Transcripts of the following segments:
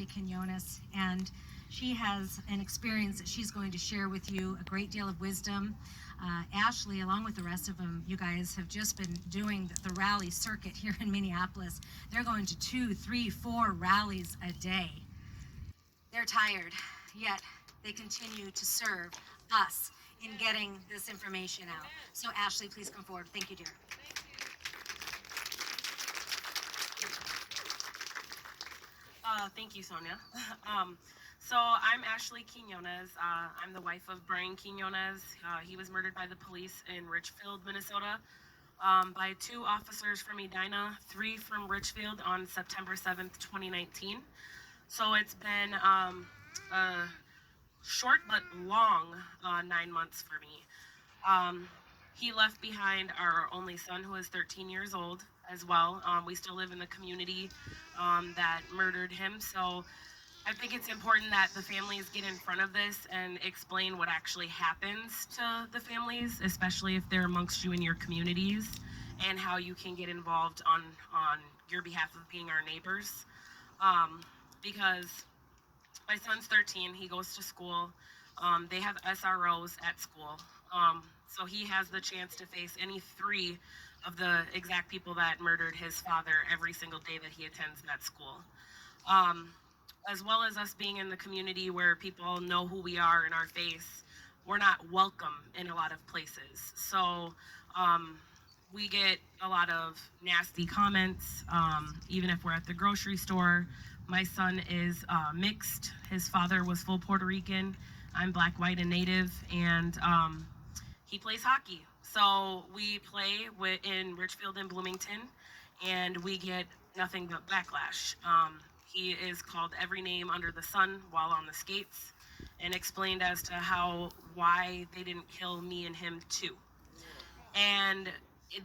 Quinones, and she has an experience that she's going to share with you, a great deal of wisdom. Ashley, along with the rest of them, you guys have just been doing the rally circuit here in Minneapolis. They're going to 2, 3, 4 rallies a day. They're tired, yet they continue to serve us in getting this information out. So Ashley, please come forward. Thank you, dear. Thank you, Sonia. So I'm Ashley Quinones. I'm the wife of Brian Quinones. He was murdered by the police in Richfield, Minnesota, by 2 officers from Edina, 3 from Richfield on September 7th, 2019. So it's been a short but long 9 months for me. He left behind our only son, who is 13 years old as well. We still live in the community that murdered him. So I think it's important that the families get in front of this and explain what actually happens to the families, especially if they're amongst you in your communities, and how you can get involved on your behalf of being our neighbors. Because my son's 13, he goes to school. They have SROs at school. So he has the chance to face any 3 of the exact people that murdered his father every single day that he attends that school. As well as us being in the community where people know who we are in our face, we're not welcome in a lot of places. So we get a lot of nasty comments, even if we're at the grocery store. My son is mixed. His father was full Puerto Rican. I'm Black, white, and Native, and he plays hockey. So we play in Richfield and Bloomington, and we get nothing but backlash. He is called every name under the sun while on the skates, and explained as to why they didn't kill me and him too. And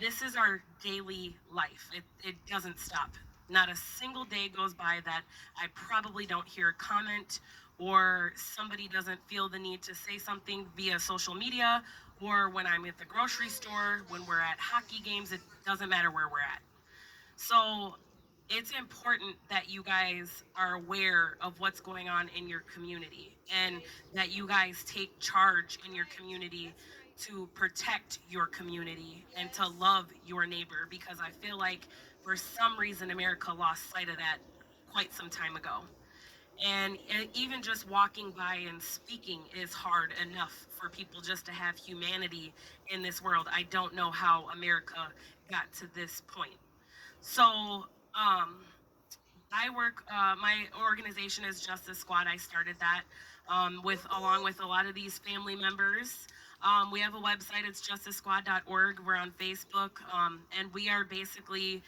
this is our daily life. It doesn't stop. Not a single day goes by that I probably don't hear a comment, or somebody doesn't feel the need to say something via social media, or when I'm at the grocery store, when we're at hockey games. It doesn't matter where we're at. So it's important that you guys are aware of what's going on in your community, and that you guys take charge in your community to protect your community and to love your neighbor, because I feel like for some reason America lost sight of that quite some time ago. And even just walking by and speaking is hard enough for people just to have humanity in this world. I don't know how America got to this point. So I work, my organization is Justice Squad. I started that along with a lot of these family members. We have a website, it's justicesquad.org. We're on Facebook, and we are basically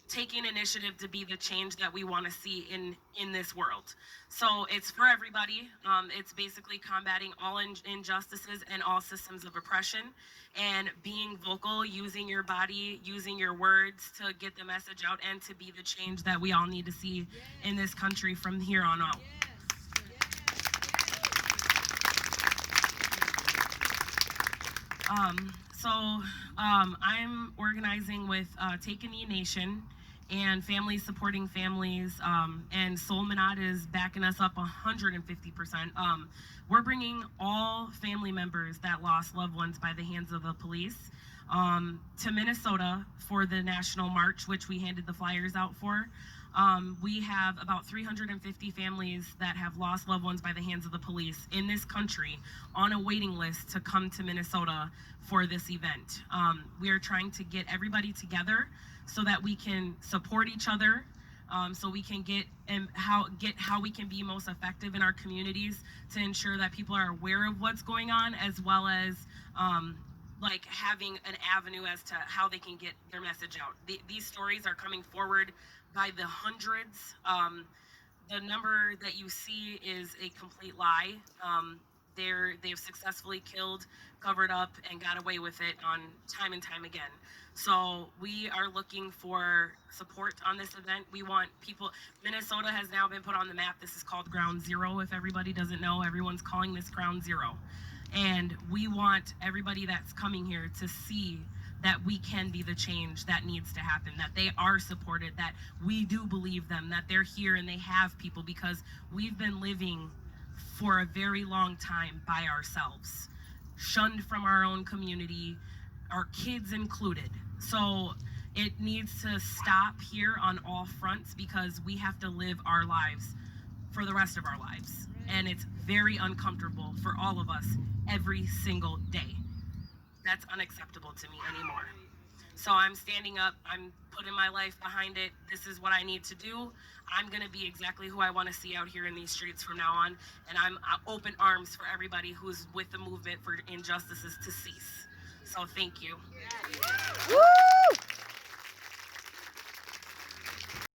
taking initiative to be the change that we want to see in this world. So it's for everybody. It's basically combating all injustices and all systems of oppression, and being vocal, using your body, using your words to get the message out, and to be the change that we all need to see in this country from here on out. I'm organizing with Take a Knee Nation and Families Supporting Families, and Soul Manat is backing us up 150%. We're bringing all family members that lost loved ones by the hands of the police to Minnesota for the National March, which we handed the flyers out for. We have about 350 families that have lost loved ones by the hands of the police in this country on a waiting list to come to Minnesota for this event. We are trying to get everybody together so that we can support each other, so we can get how we can be most effective in our communities to ensure that people are aware of what's going on, as well as like having an avenue as to how they can get their message out. These stories are coming forward by the hundreds. The number that you see is a complete lie. They've successfully killed, covered up, and got away with it on time and time again. So we are looking for support on this event. We want people. Minnesota has now been put on the map. This is called Ground Zero. If everybody doesn't know, everyone's calling this Ground Zero. And we want everybody that's coming here to see that we can be the change that needs to happen, that they are supported, that we do believe them, that they're here and they have people, because we've been living for a very long time by ourselves, shunned from our own community, our kids included. So it needs to stop here on all fronts, because we have to live our lives for the rest of our lives. And it's very uncomfortable for all of us every single day. That's unacceptable to me anymore. So I'm standing up, I'm putting my life behind it. This is what I need to do. I'm gonna be exactly who I wanna see out here in these streets from now on. And I'm open arms for everybody who's with the movement for injustices to cease. So thank you. Woo!